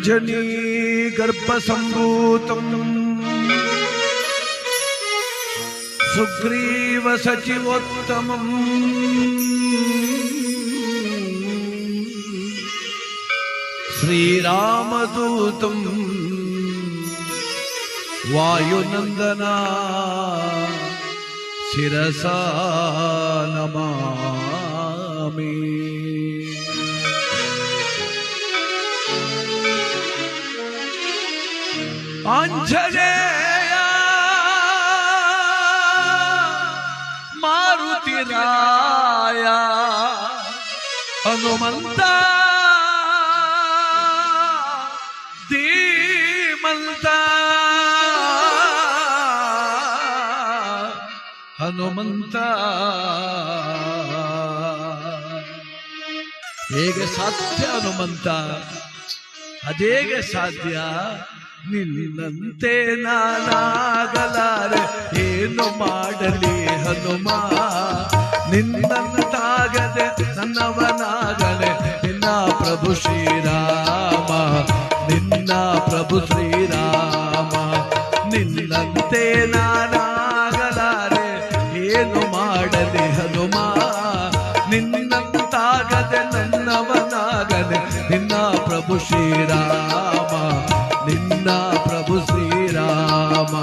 ಅಂಜನಿ ಗರ್ಭ ಸಂಭೂತಂ ಸುಗ್ರೀವ ಸಚಿವೋತ್ತಮಂ ಶ್ರೀರಾಮದೂತಂ ವಾಯುನಂದನ ಶಿರಸಾ ನಮಾಮಿ. ಆಂಜನೇಯ ಮಾರುತಿರಾಯ ಹನುಮಂತ ಧೀಮಂತ ಹನುಮಂತ. ಹೇಗೆ ಸಾಧ್ಯ ಹನುಮಂತ? ಅದೇಗೆ ಸಾಧ್ಯ? ನಿನ್ನಂತೆ ನಾನಾಗಲಾರೆ, ಏನು ಮಾಡಲಿ ಹನುಮ? ನಿನ್ನಂತಾಗದೆ ನನ್ನವನಾಗಲೆ, ನಿನ್ನ ಪ್ರಭು ಶ್ರೀರಾಮ, ನಿನ್ನ ಪ್ರಭು ಶ್ರೀರಾಮ. ನಿನ್ನಂತೆ ನಾನಾಗಲಾರೆ, ಏನು ಮಾಡಲಿ ಹನುಮ? ನಿನ್ನಂತಾಗದೆ ನನ್ನವನಾಗಲೆ, ನಿನ್ನ ಪ್ರಭು ಶ್ರೀರಾಮ, ನಿನ್ನ ಪ್ರಭು ಶ್ರೀರಾಮ.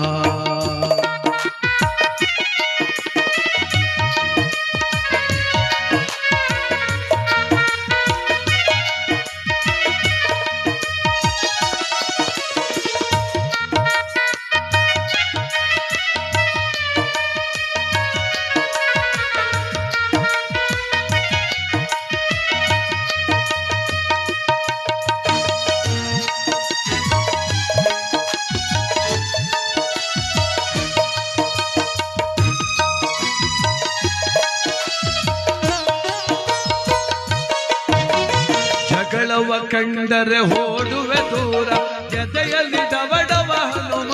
ಜಗಳವ ಕಂಡರೆ ಓಡುವೆ ದೂರ, ಜತೆಯಲ್ಲಿ ಡವಡವ ಹನುಮ.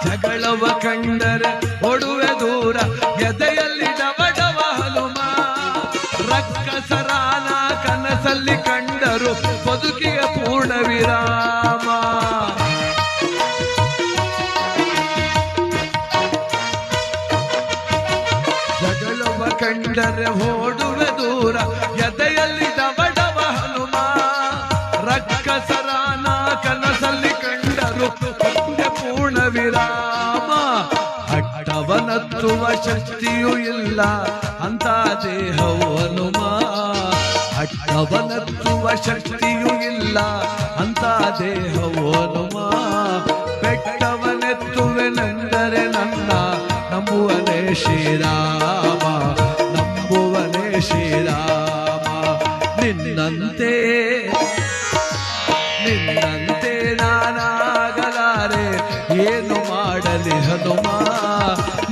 ಜಗಳವ ಕಂಡರೆ ಓಡುವೆ ದೂರ, ಎದೆಯಲ್ಲಿ ಡವಡವ ಹನುಮ. ರಕ್ಕಸರಾನ ಕನಸಲ್ಲಿ ಕಂಡರು, ಬದುಕಿಯ ಪೂರ್ಣ ವಿರಾಮ. ಜಗಳವ ಕಂಡರೆ ಓಡುವೆ ದೂರ, ಎದೆಯಲ್ಲಿ ಡವಡವ ಹನುಮ. ರಕ್ಕಸರಾನ ಕನಸಲ್ಲಿ ಕಂಡರು, ಪೂರ್ಣ ವಿರಾಮ. ಅಟ್ಟವನತ್ತುವ ಶಕ್ತಿಯೂ ಇಲ್ಲ ಅಂತ ದೇಹವು ಹನುಮ. ಅಟ್ಟವನತ್ತುವ ಶಕ್ತಿಯೂ ಇಲ್ಲ ಅಂತ ದೇಹವು ಹನುಮ. ಬೆಟ್ಟವನೆತ್ತುವೆನೆಂದರೆ ನನ್ನ ನಂಬುವನೇ ಶ್ರೀರಾಮ, ನಂಬುವನೇ ಶ್ರೀರಾಮ. ನಿನ್ನಂತೆ ನಿನ್ನಂತೆ ನಾನಾಗಲಾರೆ, ಏನು ಮಾಡಲಿ ಹನುಮ?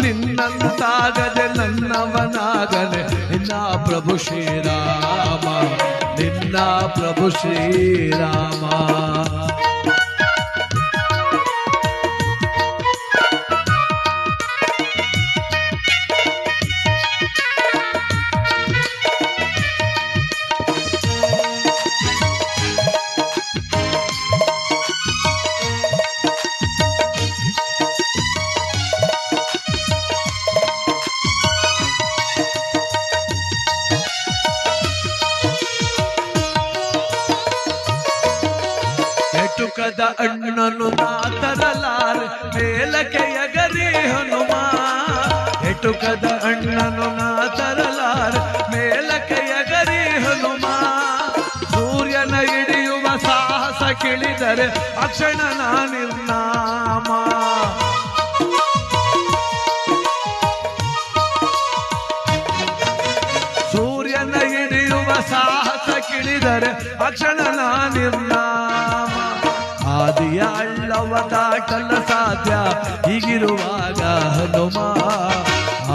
ನಿನ್ನಂತಾಗದೆ ನನ್ನವನಾಗಲೆ, ನಿನ್ನ ಪ್ರಭು ಶ್ರೀರಾಮ, ನಿನ್ನ ಪ್ರಭು ಶ್ರೀರಾಮ. ಎಟುಕದ ಅಣ್ಣನು ನಾ ತರಲಾರೆ, ಮೇಲಕ್ಕೆ ಎಗರಿ ಹನುಮ. ಎಟುಕದ ಅಣ್ಣನು ನಾ ತರಲಾರೆ, ಮೇಲಕ್ಕೆ ಎಗರಿ ಹನುಮ. ಸೂರ್ಯನ ಹಿಡಿಯುವ ಸಾಹಸ ಕಿಳಿದರೆ ಅಕ್ಷಣ ನಾ ನಿರ್ನಾಮ. ಸೂರ್ಯನ ಹಿಡಿಯುವ ಸಾಹಸ ಕಿಳಿದರೆ ಅಕ್ಷಣ ನಾ ನಿರ್ನಾಮ. ಆದಿಯ ಹಳ್ಳವ ದಾಟಲು ಸಾಧ್ಯ ಹೀಗಿರುವಾಗ ಹನುಮ.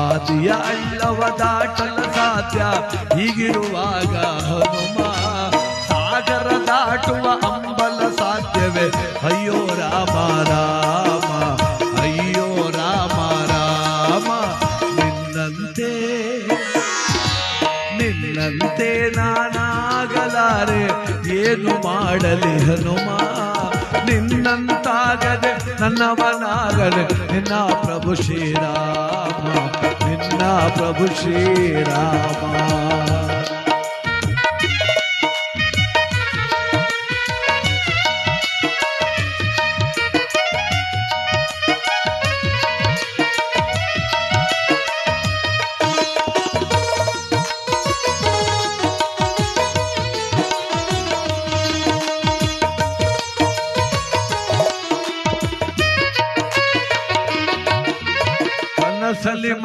ಆದಿಯ ಹಳ್ಳವ ದಾಟಲು ಸಾಧ್ಯ ಹೀಗಿರುವಾಗ ಹನುಮ. ಸಾಗರ ದಾಟುವ ಅಂಬಲ ಸಾಧ್ಯವೇ? ಅಯ್ಯೋ ರಾಮ ರಾಮ, ಅಯ್ಯೋ ರಾಮ ರಾಮ. ನಿನ್ನಂತೆ ನಿನ್ನಂತೆ ನಾನಾಗಲಾರೆ, ಏನು ಮಾಡಿ ಮಾಡಲಿ ಹನುಮ ನಿನ್ನಂತಾಗದೆ ನನ್ನವನಾಗದೆ ನಿನ್ನ ಪ್ರಭು ಶ್ರೀರಾಮ ನಿನ್ನ ಪ್ರಭು ಶ್ರೀರಾಮ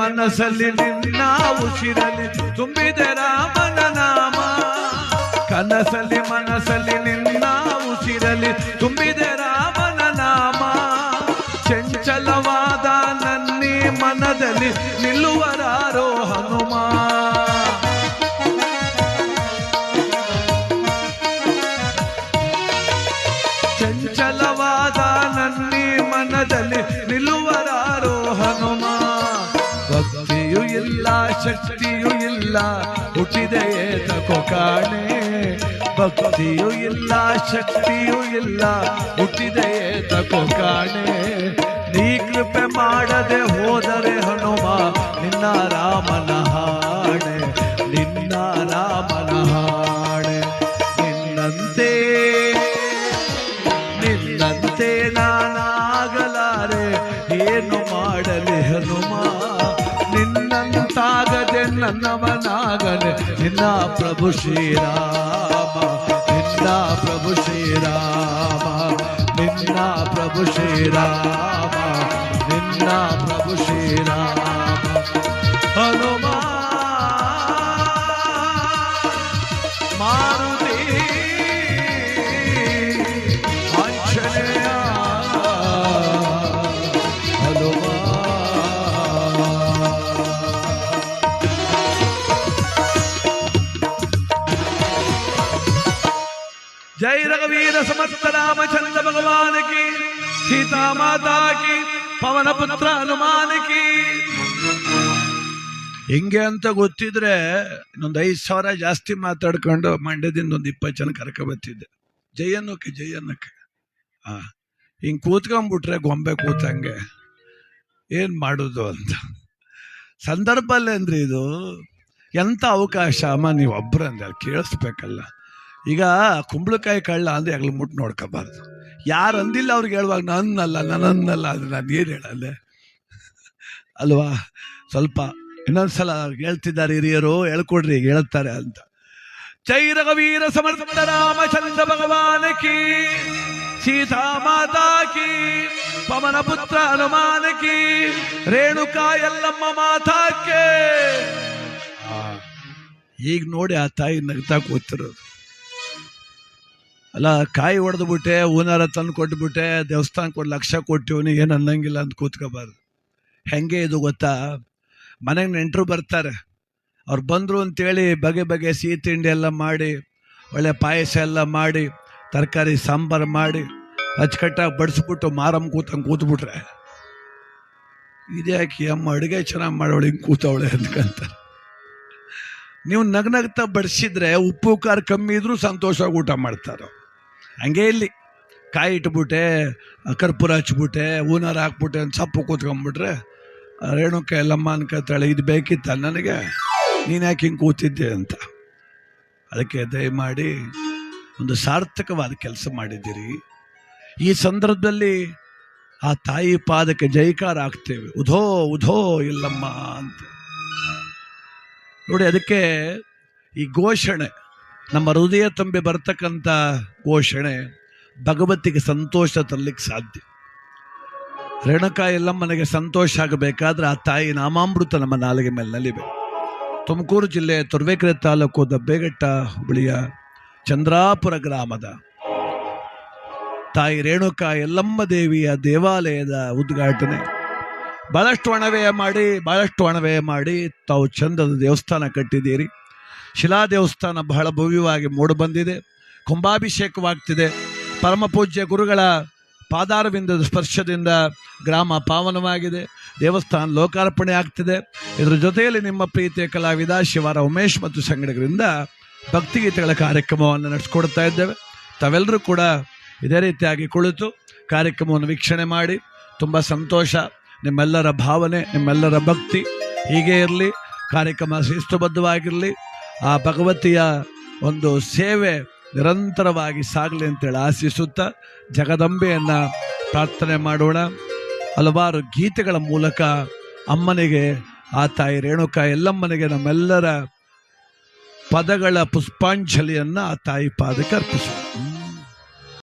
ಮನಸ್ಸಲ್ಲಿ ನಿನ್ನ ಉಸಿರಲಿ ತುಂಬಿದೆ ರಾಮನ ನಾಮ ಕನಸಲ್ಲಿ ಮನಸ್ಸಲ್ಲಿ ನಿನ್ನ ಉಸಿರಲಿ ತುಂಬಿದೆ ರಾಮನ ನಾಮ ಚಂಚಲವಾದ ನನ್ನಿ ಮನದಲ್ಲಿ ನಿಲ್ಲುವರಾರೋ ಹನುಮ ಚಂಚಲವಾದ ನನ್ನಿ ಮನದಲ್ಲಿ ನಿಲ್ಲುವರಾರೋ ಹನುಮ ಭಕ್ತಿಯೂ ಇಲ್ಲ ಶಕ್ತಿಯೂ ಇಲ್ಲ ಹುಟ್ಟಿದೆಯೇ ತಕೋ ಕಾಣೆ ಭಕ್ತಿಯೂ ಇಲ್ಲ ಶಕ್ತಿಯೂ ಇಲ್ಲ ಹುಟ್ಟಿದೆಯೇ ತಕೋ ಕಾಣೆ ನೀ ಕೃಪೆ ಮಾಡದೆ ಹೋದರೆ ಹನುಮ ನಿನ್ನ ರಾಮನ ಹಾಡೆ ನಿನ್ನ ರಾಮನ ಹಾಡೆ ನಿನ್ನಂತೆ ನಾನಾಗಲಾರೆ ಏನು ಮಾಡಲಿ ಹನುಮ ನಿನ್ನಂತಾಗದೆ ನನ್ನವನಾಗದೆ ನಿನ್ನ ಪ್ರಭು ಶ್ರೀರಾಮ ನಿನ್ನ ಪ್ರಭು ಶ್ರೀರಾಮ ನಿನ್ನ ಪ್ರಭು ಶ್ರೀರಾಮ ನಿನ್ನ ಪ್ರಭು ಶ್ರೀರಾಮ ಹನುಮ ಮಾರುತಿ ಆಂಜನೇಯ ಹನುಮ जय रघुवीर समस्त रामचंद्र भगवान की सीता माता की पवन पुत्र हनुमान की ಹಿಂಗೆ ಅಂತ ಗೊತ್ತಿದ್ರೆ ಇನ್ನೊಂದು 5,000 ಜಾಸ್ತಿ ಮಾತಾಡ್ಕೊಂಡು ಮಂಡ್ಯದಿಂದ ಒಂದು 20 ಜನ ಕರ್ಕೊಬತ್ತಿದ್ದೆ ಜಯನ್ನಕ್ಕೆ ಹಿಂಗೆ ಕೂತ್ಕೊಂಡ್ಬಿಟ್ರೆ ಗೊಂಬೆ ಕೂತಂಗೆ ಏನ್ ಮಾಡುದು ಅಂತ ಸಂದರ್ಭಲ್ಲೇ ಅಂದ್ರೆ ಇದು ಎಂತ ಅವಕಾಶ ಅಮ್ಮ ನೀವು ಒಬ್ಬರಂದ್ರೆ ಕೇಳಿಸ್ಬೇಕಲ್ಲ ಈಗ ಕುಂಬಳಕಾಯಿ ಕಳ್ಳ ಅಂದ್ರೆ ಆಗ್ಲಿ ಮುಟ್ಟು ನೋಡ್ಕೋಬಾರ್ದು ಯಾರು ಅಂದಿಲ್ಲ ಅವ್ರಿಗೆ ಹೇಳುವಾಗ ನನ್ನಲ್ಲ ಅದು ನಾನು ಏನು ಹೇಳಲ್ಲೇ ಅಲ್ವಾ ಸ್ವಲ್ಪ ಇನ್ನೊಂದ್ಸಲ ಹೇಳ್ತಿದ್ದಾರೆ ಹಿರಿಯರು ಹೇಳ್ಕೊಡ್ರಿ ಈಗ ಹೇಳ್ತಾರೆ ಅಂತ ಜೈ ರಘುವೀರ ಸಮರ್ಥ ರಾಮಚಂದ್ರ ಭಗವಾನ ಕಿ ಸೀತಾ ಮಾತಾ ಕಿ ಪವನ ಪುತ್ರ ಹನುಮಾನ ಕಿ ರೇಣುಕಾ ಯಲ್ಲಮ್ಮ ಮಾತಾಕ್ಕೆ ಈಗ ನೋಡಿ ಆ ತಾಯಿ ನಗ್ತಾ ಕೂತಿರೋದು ಅಲ್ಲ ಕಾಯಿ ಹೊಡೆದು ಬಿಟ್ಟೆ ಹೂನಾರ ತಂದು ಕೊಟ್ಬಿಟ್ಟೆ ದೇವಸ್ಥಾನ ಕೊಟ್ಟು 1,00,000 ಕೊಟ್ಟಿವನಿ ಏನು ಅನ್ನಂಗಿಲ್ಲ ಅಂತ ಕೂತ್ಕೋಬಾರ್ದು ಹೆಂಗೆ ಇದು ಗೊತ್ತಾ ಮನೆಗೆ ನೆಂಟರು ಬರ್ತಾರೆ ಅವ್ರು ಬಂದರು ಅಂತೇಳಿ ಬಗೆ ಬಗೆ ಸಿಹಿ ತಿಂಡಿ ಎಲ್ಲ ಮಾಡಿ ಒಳ್ಳೆ ಪಾಯಸ ಎಲ್ಲ ಮಾಡಿ ತರಕಾರಿ ಸಾಂಬಾರು ಮಾಡಿ ಅಚ್ಚುಕಟ್ಟಾಗಿ ಬಡಿಸ್ಬಿಟ್ಟು ಮಾರಮ್ಮ ಕೂತ್ಬಿಟ್ರೆ ಇದ್ಯಾಕೆ ಅಮ್ಮ ಅಡುಗೆ ಚೆನ್ನಾಗಿ ಮಾಡೋಳು ಹಿಂಗೆ ಕೂತವಳೆ ಅಂದ್ಕಂತಾರೆ ನೀವು ನಗ್ನಗ್ತಾ ಬಡಿಸಿದ್ರೆ ಉಪ್ಪು ಖಾರ ಕಮ್ಮಿ ಇದ್ರೂ ಸಂತೋಷವಾಗಿ ಊಟ ಮಾಡ್ತಾರೆ ಹಂಗೆ ಇಲ್ಲಿ ಕಾಯಿ ಇಟ್ಬಿಟ್ಟೆ ಕರ್ಪೂರ ಹಚ್ಬಿಟ್ಟೆ ಹೂನಾರ ಹಾಕ್ಬಿಟ್ಟೆ ಅಂತ ಸೊಪ್ಪು ಕೂತ್ಕೊಂಡ್ಬಿಟ್ರೆ ರೇಣುಕ ಎಲ್ಲಮ್ಮ ಅನ್ಕೋತಾಳೆ ಇದು ಬೇಕಿತ್ತ ನನಗೆ ನೀನು ಯಾಕೆ ಹಿಂಗೆ ಕೂತಿದ್ದೆ ಅಂತ ಅದಕ್ಕೆ ದಯಮಾಡಿ ಒಂದು ಸಾರ್ಥಕವಾದ ಕೆಲಸ ಮಾಡಿದ್ದೀರಿ ಈ ಸಂದರ್ಭದಲ್ಲಿ ಆ ತಾಯಿ ಪಾದಕ್ಕೆ ಜೈಕಾರ ಆಗ್ತೇವೆ ಉಧೋ ಉಧೋ ಇಲ್ಲಮ್ಮ ಅಂತ ನೋಡಿ ಅದಕ್ಕೆ ಈ ಘೋಷಣೆ ನಮ್ಮ ಹೃದಯ ತುಂಬಿ ಬರ್ತಕ್ಕಂಥ ಘೋಷಣೆ ಭಗವತಿಗೆ ಸಂತೋಷ ತರಲಿಕ್ಕೆ ಸಾಧ್ಯ ರೇಣುಕಾ ಎಲ್ಲಮ್ಮನಿಗೆ ಸಂತೋಷ ಆಗಬೇಕಾದ್ರೆ ಆ ತಾಯಿ ನಾಮಾಮೃತ ನಮ್ಮ ನಾಲಿಗೆ ಮೇಲೆ ನಲಿಬೇಕು ತುಮಕೂರು ಜಿಲ್ಲೆ ತುರುವೇಕೆರೆ ತಾಲೂಕು ದಬ್ಬೆಘಟ್ಟ ಹುಬ್ಬಳ್ಳಿಯ ಚಂದ್ರಾಪುರ ಗ್ರಾಮದ ತಾಯಿ ರೇಣುಕಾ ಯಲ್ಲಮ್ಮ ದೇವಿಯ ದೇವಾಲಯದ ಉದ್ಘಾಟನೆ ಬಹಳಷ್ಟು ಅಣವ್ಯಯ ಮಾಡಿ ತಾವು ಚಂದದ ದೇವಸ್ಥಾನ ಕಟ್ಟಿದ್ದೀರಿ ಶಿಲಾ ದೇವಸ್ಥಾನ ಬಹಳ ಭವ್ಯವಾಗಿ ಮೂಡಿಬಂದಿದೆ ಕುಂಭಾಭಿಷೇಕವಾಗ್ತಿದೆ ಪರಮ ಪೂಜ್ಯ ಗುರುಗಳ ಪಾದಾರವಿಂದದ ಸ್ಪರ್ಶದಿಂದ ಗ್ರಾಮ ಪಾವನವಾಗಿದೆ ದೇವಸ್ಥಾನ ಲೋಕಾರ್ಪಣೆ ಆಗ್ತಿದೆ ಇದರ ಜೊತೆಯಲ್ಲಿ ನಿಮ್ಮ ಪ್ರೀತಿಯ ಕಲಾವಿದ ಶಿವಾರ ಉಮೇಶ್ ಮತ್ತು ಸಂಗಡಿಗರಿಂದ ಭಕ್ತಿಗೀತೆಗಳ ಕಾರ್ಯಕ್ರಮವನ್ನು ನಡೆಸ್ಕೊಡ್ತಾ ಇದ್ದೇವೆ ತಾವೆಲ್ಲರೂ ಕೂಡ ಇದೇ ರೀತಿಯಾಗಿ ಕುಳಿತು ಕಾರ್ಯಕ್ರಮವನ್ನು ವೀಕ್ಷಣೆ ಮಾಡಿ ತುಂಬ ಸಂತೋಷ. ನಿಮ್ಮೆಲ್ಲರ ಭಾವನೆ, ನಿಮ್ಮೆಲ್ಲರ ಭಕ್ತಿ ಹೀಗೆ ಇರಲಿ, ಕಾರ್ಯಕ್ರಮ ಶಿಸ್ತುಬದ್ಧವಾಗಿರಲಿ, ಆ ಭಗವತಿಯ ಒಂದು ಸೇವೆ ನಿರಂತರವಾಗಿ ಸಾಗಲಿ ಅಂತೇಳಿ ಆಶಿಸುತ್ತಾ ಜಗದಂಬೆಯನ್ನು ಪ್ರಾರ್ಥನೆ ಮಾಡೋಣ. ಹಲವಾರು ಗೀತೆಗಳ ಮೂಲಕ ಅಮ್ಮನಿಗೆ, ಆ ತಾಯಿ ರೇಣುಕಾ ಎಲ್ಲಮ್ಮನಿಗೆ ನಮ್ಮೆಲ್ಲರ ಪದಗಳ ಪುಷ್ಪಾಂಜಲಿಯನ್ನು ಆ ತಾಯಿ ಪಾದಕ್ಕೆ ಅರ್ಪಿಸೋಣ.